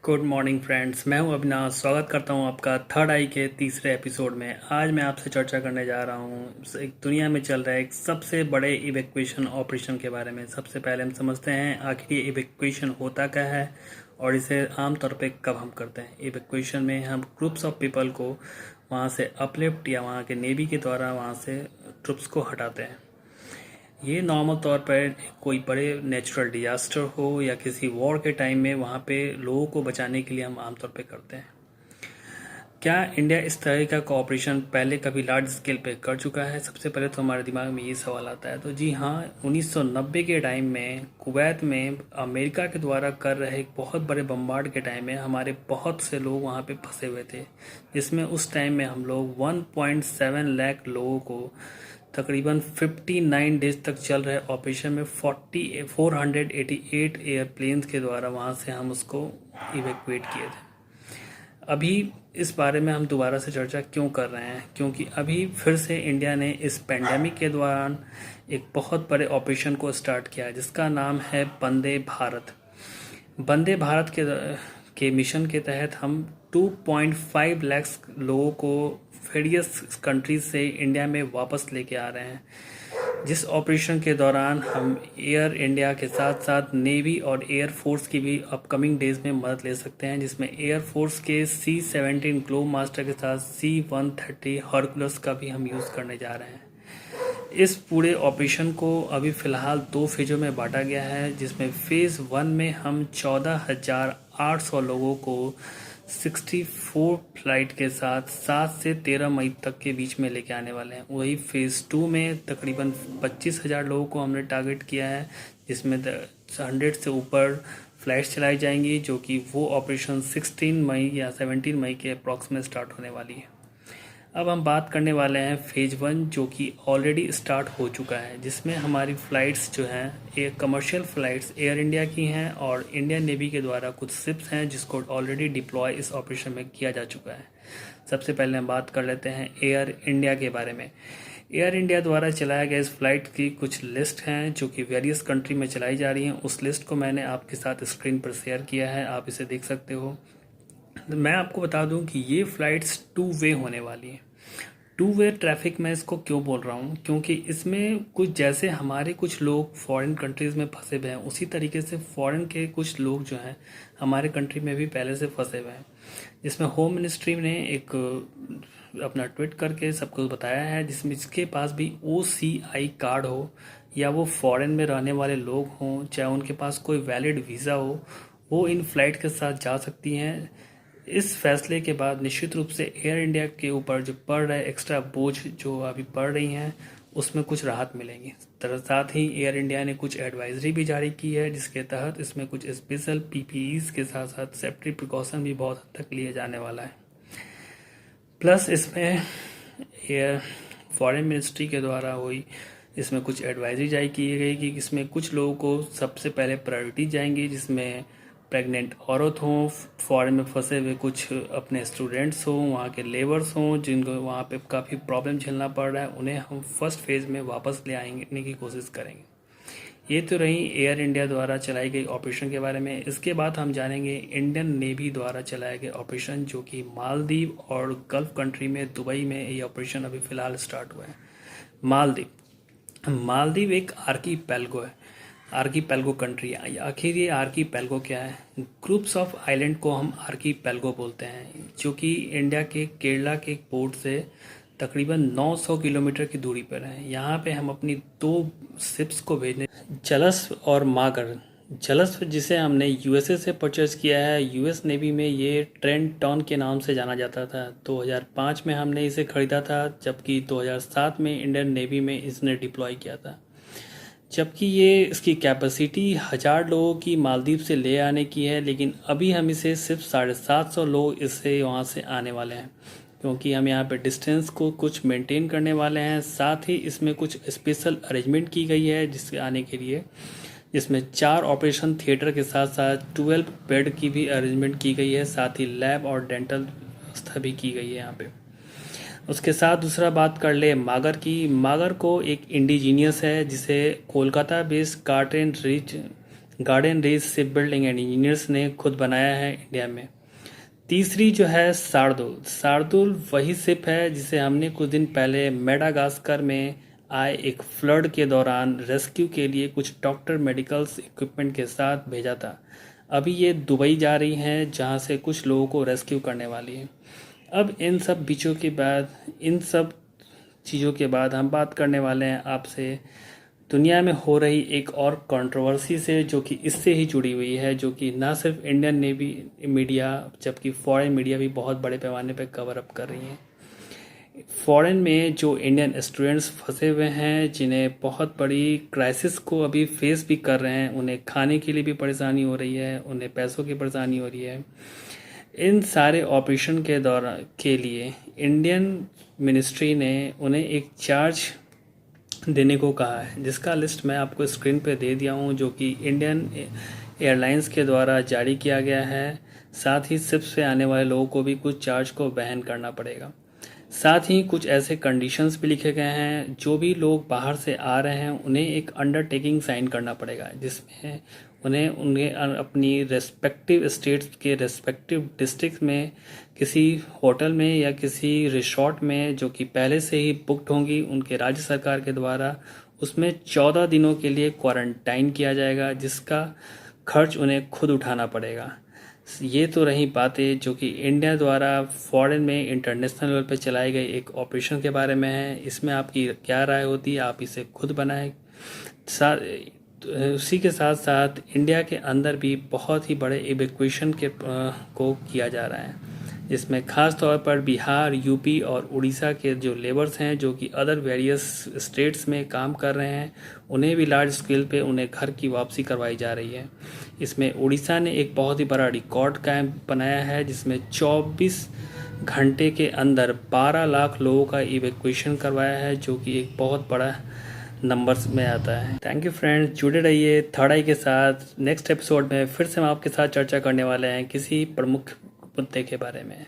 Good morning friends. मैं हूं अविनाश। स्वागत करता हूं आपका थर्ड आई के तीसरे एपिसोड में। आज मैं आपसे चर्चा करने जा रहा हूं एक दुनिया में चल रहा है एक सबसे बड़े इवैक्यूएशन ऑपरेशन के बारे में। सबसे पहले हम समझते हैं आखिर ये इवैक्यूएशन होता क्या है और इसे आमतौर पे कब हम करते हैं। इवैक्यूएशन में हम ग्रुप्स ऑफ पीपल को वहाँ से अपलिफ्ट या वहाँ के नेवी के द्वारा वहाँ से ट्रुप्स को हटाते हैं। ये नॉर्मल तौर पर कोई बड़े नेचुरल डिजास्टर हो या किसी वॉर के टाइम में वहाँ पे लोगों को बचाने के लिए हम आमतौर पे करते हैं। क्या इंडिया इस तरह का कोऑपरेशन पहले कभी लार्ज स्केल पे कर चुका है? सबसे पहले तो हमारे दिमाग में ये सवाल आता है। तो जी हाँ, 1990 के टाइम में कुवैत में अमेरिका के द्वारा कर रहे एक बहुत बड़े बम्बार्ड के टाइम में हमारे बहुत से लोग वहाँ पे फंसे हुए थे, जिसमें उस टाइम में हम लोग 1.7 लाख लोगों को तकरीबन 59 डेज तक चल रहे ऑपरेशन में 488 एयरप्लेन्स के द्वारा वहाँ से हम उसको इवैक्यूएट किए थे। अभी इस बारे में हम दोबारा से चर्चा क्यों कर रहे हैं? क्योंकि अभी फिर से इंडिया ने इस पेंडेमिक के दौरान एक बहुत बड़े ऑपरेशन को स्टार्ट किया जिसका नाम है वंदे भारत। वंदे भारत के मिशन के तहत हम 2.5 लाख लोगों को वेरियस कंट्रीज से इंडिया में वापस लेके आ रहे हैं, जिस ऑपरेशन के दौरान हम एयर इंडिया के साथ साथ नेवी और एयर फोर्स की भी अपकमिंग डेज में मदद ले सकते हैं, जिसमें एयर फोर्स के C-17 ग्लोब मास्टर के साथ C-130 हरकुलस का भी हम यूज़ करने जा रहे हैं। इस पूरे ऑपरेशन को अभी फ़िलहाल 2 फेज़ों में बांटा गया है, जिसमें फ़ेज़ 1 में हम 14,800 लोगों को 64 फ्लाइट के साथ 7 से 13 मई तक के बीच में लेके आने वाले हैं। वही फ़ेज़ 2 में तकरीबन 25,000 लोगों को हमने टारगेट किया है, जिसमें 100 से ऊपर फ़्लाइट्स चलाई जाएंगी, जो कि वो ऑपरेशन 16 मई या 17 मई के अप्रॉक्स में स्टार्ट होने वाली है। अब हम बात करने वाले हैं फ़ेज़ 1, जो कि ऑलरेडी स्टार्ट हो चुका है, जिसमें हमारी फ़्लाइट्स जो हैं एक कमर्शियल फ़्लाइट्स एयर इंडिया की हैं और इंडियन नेवी के द्वारा कुछ शिप्स हैं जिसको ऑलरेडी डिप्लॉय इस ऑपरेशन में किया जा चुका है। सबसे पहले हम बात कर लेते हैं एयर इंडिया के बारे में। एयर इंडिया द्वारा चलाया गया इस फ्लाइट की कुछ लिस्ट हैं जो कि वेरियस कंट्री में चलाई जा रही हैं। उस लिस्ट को मैंने आपके साथ स्क्रीन पर शेयर किया है, आप इसे देख सकते हो। मैं आपको बता दूं कि ये फ़्लाइट्स 2 वे होने वाली हैं। 2 वे ट्रैफिक मैं इसको क्यों बोल रहा हूँ? क्योंकि इसमें कुछ जैसे हमारे कुछ लोग फॉरेन कंट्रीज़ में फंसे हुए हैं, उसी तरीके से फॉरेन के कुछ लोग जो हैं हमारे कंट्री में भी पहले से फंसे हुए हैं, जिसमें होम मिनिस्ट्री ने एक अपना ट्वीट करके सबको बताया है, जिसमें जिसके पास भी OCI कार्ड हो या वो फॉरेन में रहने वाले लोग हों, चाहे उनके पास कोई वैलिड वीज़ा हो, वो इन फ्लाइट के साथ जा सकती हैं। इस फैसले के बाद निश्चित रूप से एयर इंडिया के ऊपर जो पड़ रहा है एक्स्ट्रा बोझ जो अभी पड़ रही हैं उसमें कुछ राहत मिलेगी। साथ ही एयर इंडिया ने कुछ एडवाइजरी भी जारी की है, जिसके तहत इसमें कुछ स्पेशल PPEs के साथ साथ सेफ्टी प्रिकॉशन भी बहुत हद तक लिए जाने वाला है। प्लस इसमें एयर फॉरेन मिनिस्ट्री के द्वारा हुई इसमें कुछ एडवाइजरी जारी की गई कि इसमें कुछ लोगों को सबसे पहले प्रायोरिटी जाएंगी, जिसमें प्रेग्नेंट औरत हों, फॉरेन में फंसे हुए कुछ अपने स्टूडेंट्स हों, वहाँ के लेबर्स हों जिनको वहाँ पे काफ़ी प्रॉब्लम झेलना पड़ रहा है, उन्हें हम फर्स्ट फेज़ में वापस ले आने की कोशिश करेंगे। ये तो रही एयर इंडिया द्वारा चलाई गई ऑपरेशन के बारे में। इसके बाद हम जानेंगे इंडियन नेवी द्वारा चलाया गया ऑपरेशन, जो कि मालदीव और गल्फ कंट्री में दुबई में ये ऑपरेशन अभी फ़िलहाल स्टार्ट हुआ है। मालदीव एक आर्कीपेलगो है, आर्कीपेलगो कंट्री है। आखिर ये आर्कीपेलगो क्या है? ग्रुप्स ऑफ आइलैंड को हम आर्कीपेलगो बोलते हैं, जो कि इंडिया के केरला के एक पोर्ट से तकरीबन 900 किलोमीटर की दूरी पर है। यहाँ पे हम अपनी 2 शिप्स को भेजने, जलस्व और मागर। जलस्व जिसे हमने USA से परचेज किया है, US नेवी में ये ट्रेंटन के नाम से जाना जाता था। 2005 में हमने इसे ख़रीदा था, जबकि 2007 में इंडियन नेवी में इसने डिप्लॉय किया था। जबकि ये इसकी कैपेसिटी 1000 लोगों की मालदीव से ले आने की है, लेकिन अभी हम इसे सिर्फ 750 लोग इससे वहाँ से आने वाले हैं, क्योंकि हम यहाँ पे डिस्टेंस को कुछ मेंटेन करने वाले हैं। साथ ही इसमें कुछ स्पेशल अरेंजमेंट की गई है जिसके आने के लिए, जिसमें 4 ऑपरेशन थिएटर के साथ साथ 12 बेड की भी अरेंजमेंट की गई है। साथ ही लैब और डेंटल व्यवस्था भी की गई है यहाँ पे। उसके साथ दूसरा बात कर ले मागर की। मागर को एक इंडिजीनियस है जिसे Kolkata based cart and reach garden reach ship building and engineers ने खुद बनाया है इंडिया में। तीसरी जो है शार्दुल। शार्दुल वही शिप है जिसे हमने कुछ दिन पहले मेडागास्कर में आए एक फ्लड के दौरान रेस्क्यू के लिए कुछ डॉक्टर मेडिकल्स इक्विपमेंट के साथ भेजा था। अभी ये दुबई जा रही हैं जहाँ से कुछ लोगों को रेस्क्यू करने वाली है। अब इन सब बीचों के बाद, इन सब चीज़ों के बाद हम बात करने वाले हैं आपसे दुनिया में हो रही एक और कंट्रोवर्सी से, जो कि इससे ही जुड़ी हुई है, जो कि ना सिर्फ इंडियन नेवी मीडिया जबकि फॉरेन मीडिया भी बहुत बड़े पैमाने पर कवर अप कर रही हैं। फॉरेन में जो इंडियन स्टूडेंट्स फंसे हुए हैं, जिन्हें बहुत बड़ी क्राइसिस को अभी फेस भी कर रहे हैं, उन्हें खाने के लिए भी परेशानी हो रही है, उन्हें पैसों की परेशानी हो रही है। इन सारे ऑपरेशन के दौरान के लिए इंडियन मिनिस्ट्री ने उन्हें एक चार्ज देने को कहा है, जिसका लिस्ट मैं आपको स्क्रीन पे दे दिया हूँ, जो कि इंडियन एयरलाइंस के द्वारा जारी किया गया है। साथ ही शिप से आने वाले लोगों को भी कुछ चार्ज को वहन करना पड़ेगा। साथ ही कुछ ऐसे कंडीशंस भी लिखे गए हैं, जो भी लोग बाहर से आ रहे हैं उन्हें एक अंडरटेकिंग साइन करना पड़ेगा, जिसमें उन्हें अपनी रेस्पेक्टिव स्टेट्स के रेस्पेक्टिव डिस्ट्रिक्ट में किसी होटल में या किसी रिसोर्ट में, जो कि पहले से ही बुकड होंगी उनके राज्य सरकार के द्वारा, उसमें 14 दिनों के लिए क्वारंटाइन किया जाएगा, जिसका खर्च उन्हें खुद उठाना पड़ेगा। ये तो रही बातें जो कि इंडिया द्वारा फॉरेन में इंटरनेशनल लेवल पर चलाए गए एक ऑपरेशन के बारे में है। इसमें आपकी क्या राय होती है, आप इसे खुद बनाएं। उसी के साथ साथ इंडिया के अंदर भी बहुत ही बड़े इवैक्यूएशन को किया जा रहा है, जिसमें खास तौर पर बिहार, यूपी और उड़ीसा के जो लेबर्स हैं, जो कि अदर वेरियस स्टेट्स में काम कर रहे हैं, उन्हें भी लार्ज स्केल पे उन्हें घर की वापसी करवाई जा रही है। इसमें उड़ीसा ने एक बहुत ही बड़ा रिकॉर्ड कायम बनाया है, जिसमें 24 घंटे के अंदर 12 लाख लोगों का इवैक्यूएशन करवाया है, जो कि एक बहुत बड़ा नंबर्स में आता है। थैंक यू फ्रेंड्स, जुड़े रहिए थर्ड आई के साथ। नेक्स्ट एपिसोड में फिर से हम आपके साथ चर्चा करने वाले हैं किसी प्रमुख मुद्दे के बारे में।